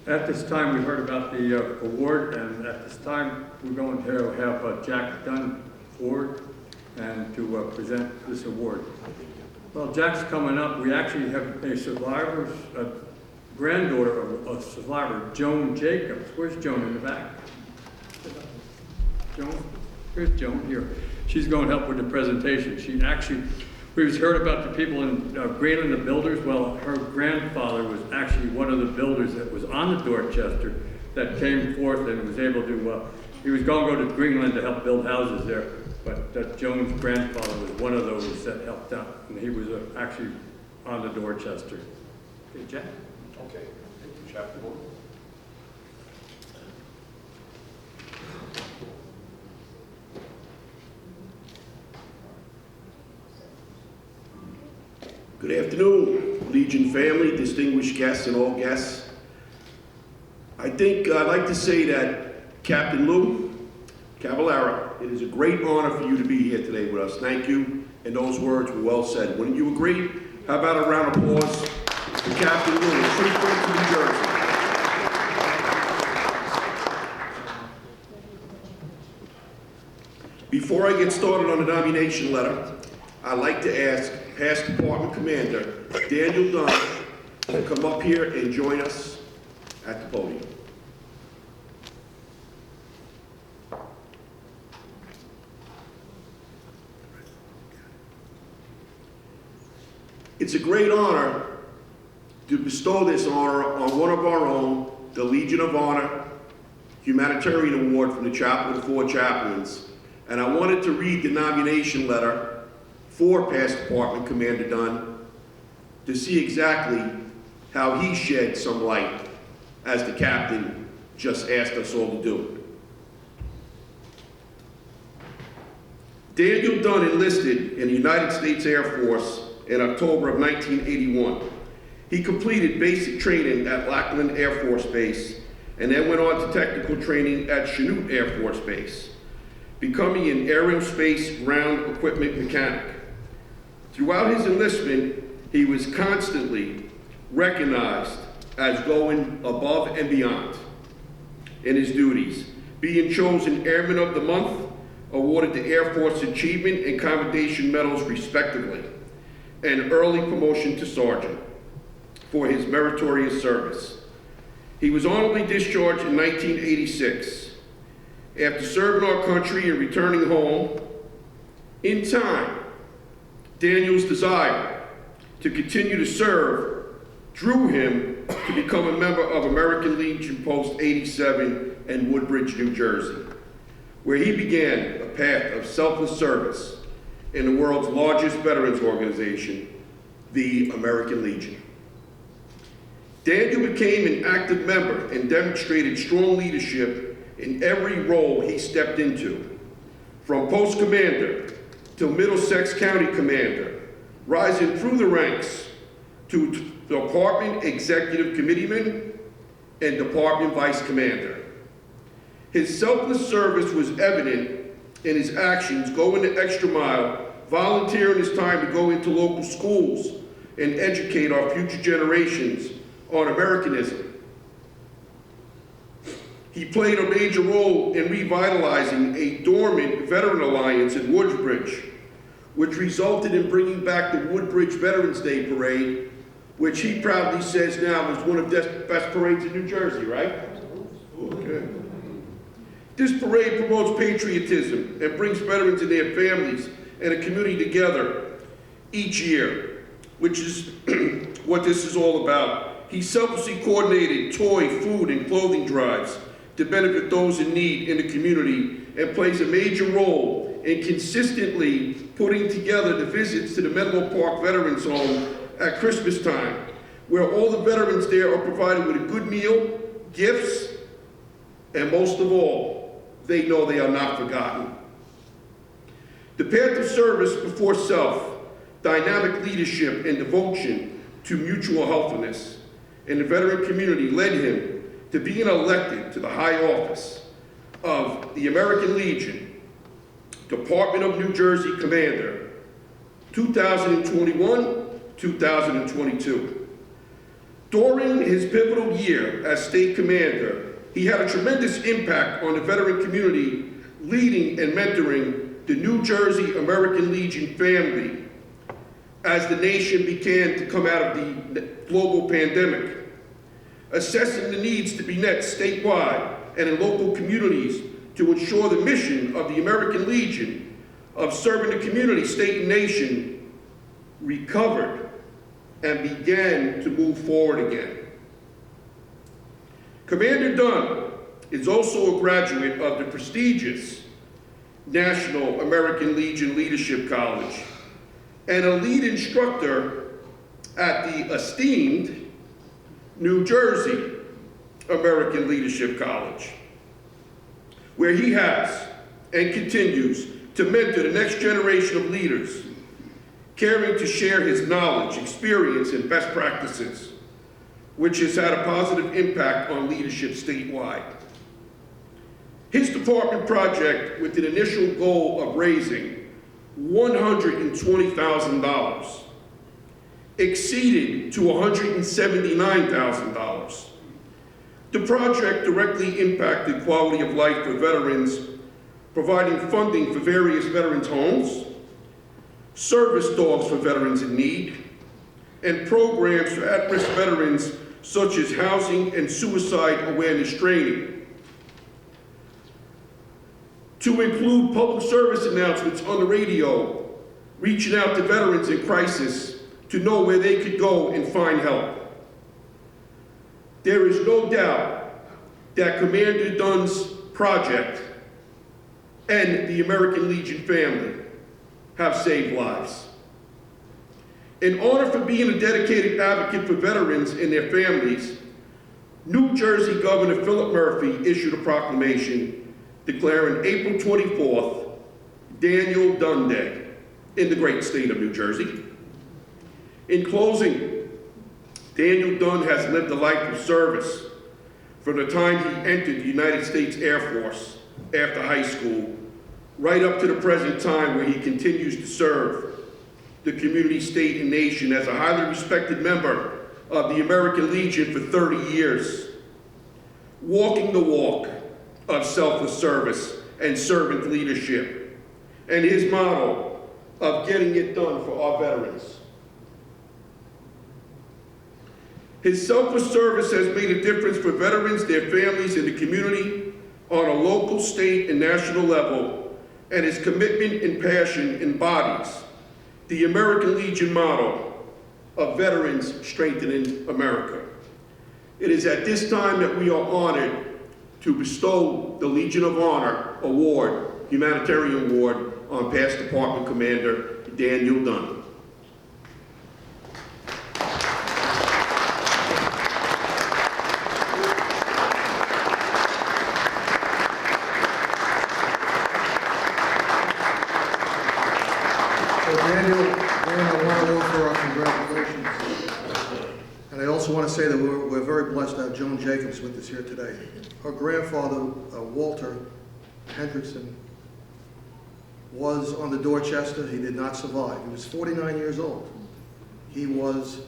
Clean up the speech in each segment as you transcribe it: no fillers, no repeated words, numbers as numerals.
At this time, we heard about the award, and at this time, we're going to have Jack Dunn forward and to present this award. Well, Jack's coming up. We actually have a granddaughter of a survivor, Joan Jacobs. Where's Joan in the back? Joan? Here's Joan here. She's going to help with the presentation. We've heard about the people in Greenland, the builders. Well, her grandfather was actually one of the builders that was on the Dorchester that came forth and was able to, he was going to go to Greenland to help build houses there, but Joan's grandfather was one of those that helped out, and he was actually on the Dorchester. Okay, Jack? Okay, thank you, Chaplain. Good afternoon, Legion family, distinguished guests and all guests. I think I'd like to say that Captain Lou Cavallaro, it is a great honor for you to be here today with us. Thank you, and those words were well said. Wouldn't you agree? How about a round of applause for Captain Lou, a true friend to New Jersey. Before I get started on the nomination letter, I'd like to ask Past Department Commander Daniel Dunn to come up here and join us at the podium. It's a great honor to bestow this honor on one of our own, the Legion of Honor Humanitarian Award from the Chaplain for Chaplains. And I wanted to read the nomination letter for Past Department Commander Dunn to see exactly how he shed some light, as the captain just asked us all to do. Daniel Dunn enlisted in the United States Air Force in October of 1981. He completed basic training at Lackland Air Force Base and then went on to technical training at Chanute Air Force Base, becoming an aerospace ground equipment mechanic. Throughout his enlistment, he was constantly recognized as going above and beyond in his duties, being chosen Airman of the Month, awarded the Air Force Achievement and Commendation Medals respectively, and early promotion to Sergeant for his meritorious service. He was honorably discharged in 1986. After serving our country and returning home, in time, Daniel's desire to continue to serve drew him to become a member of American Legion Post 87 in Woodbridge, New Jersey, where he began a path of selfless service in the world's largest veterans organization, the American Legion. Daniel became an active member and demonstrated strong leadership in every role he stepped into, from post commander to Middlesex County commander, rising through the ranks to department executive committeeman and department vice commander. His selfless service was evident in his actions, going the extra mile, volunteering his time to go into local schools and educate our future generations on Americanism. He played a major role in revitalizing a dormant veteran alliance in Woodbridge, which resulted in bringing back the Woodbridge Veterans Day Parade, which he proudly says now is one of the best parades in New Jersey, right? Okay. This parade promotes patriotism and brings veterans and their families and a community together each year, which is what this is all about. He selflessly coordinated toy, food, and clothing drives to benefit those in need in the community and plays a major role in consistently putting together the visits to the Menlo Park Veterans Home at Christmas time, where all the veterans there are provided with a good meal, gifts, and most of all, they know they are not forgotten. The path of service before self, dynamic leadership, and devotion to mutual helpfulness in the veteran community led him to being elected to the high office of the American Legion, Department of New Jersey Commander, 2021-2022. During his pivotal year as state commander, he had a tremendous impact on the veteran community, leading and mentoring the New Jersey American Legion family as the nation began to come out of the global pandemic, assessing the needs to be met statewide and in local communities to ensure the mission of the American Legion of serving the community, state, and nation recovered and began to move forward again. Commander Dunn is also a graduate of the prestigious National American Legion Leadership College and a lead instructor at the esteemed New Jersey American Leadership College, where he has and continues to mentor the next generation of leaders, caring to share his knowledge, experience, and best practices, which has had a positive impact on leadership statewide. His department project, with an initial goal of raising $120,000, exceeded to $179,000. The project directly impacted quality of life for veterans, providing funding for various veterans' homes, service dogs for veterans in need, and programs for at-risk veterans such as housing and suicide awareness training. To include public service announcements on the radio, reaching out to veterans in crisis to know where they could go and find help. There is no doubt that Commander Dunn's project and the American Legion family have saved lives. In honor for being a dedicated advocate for veterans and their families, New Jersey Governor Philip Murphy issued a proclamation declaring April 24th, Daniel Dunn Day in the great state of New Jersey. In closing, Daniel Dunn has lived a life of service from the time he entered the United States Air Force after high school, right up to the present time where he continues to serve the community, state, and nation as a highly respected member of the American Legion for 30 years, walking the walk of selfless service and servant leadership, and his motto of getting it done for our veterans. His selfless service has made a difference for veterans, their families, and the community on a local, state, and national level, and his commitment and passion embodies the American Legion motto of Veterans Strengthening America. It is at this time that we are honored to bestow the Legion of Honor Award, Humanitarian Award, on past Department Commander Daniel Dunn. Daniel, I want to offer our congratulations. And I also want to say that we're very blessed to have Joan Jacobs with us here today. Her grandfather, Walter Hendrickson, was on the Dorchester. He did not survive. He was 49 years old. He was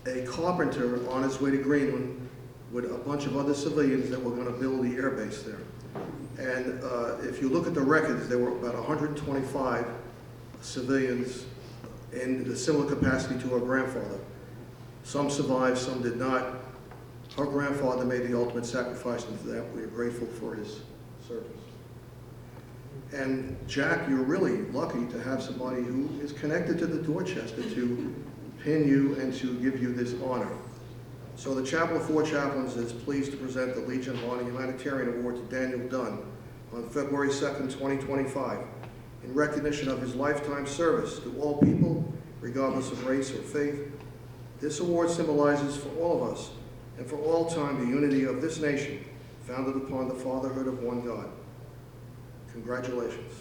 a carpenter on his way to Greenland with a bunch of other civilians that were going to build the air base there. And if you look at the records, there were about 125 civilians in a similar capacity to her grandfather. Some survived, some did not. Her grandfather made the ultimate sacrifice, and for that we are grateful for his service. And Jack, you're really lucky to have somebody who is connected to the Dorchester to pin you and to give you this honor. So the Chapel of Four Chaplains is pleased to present the Legion of Honor Humanitarian Award to Daniel Dunn on February 2nd, 2025, in recognition of his lifetime service to all people, regardless of race or faith. This award symbolizes for all of us and for all time the unity of this nation, founded upon the fatherhood of one God. Congratulations.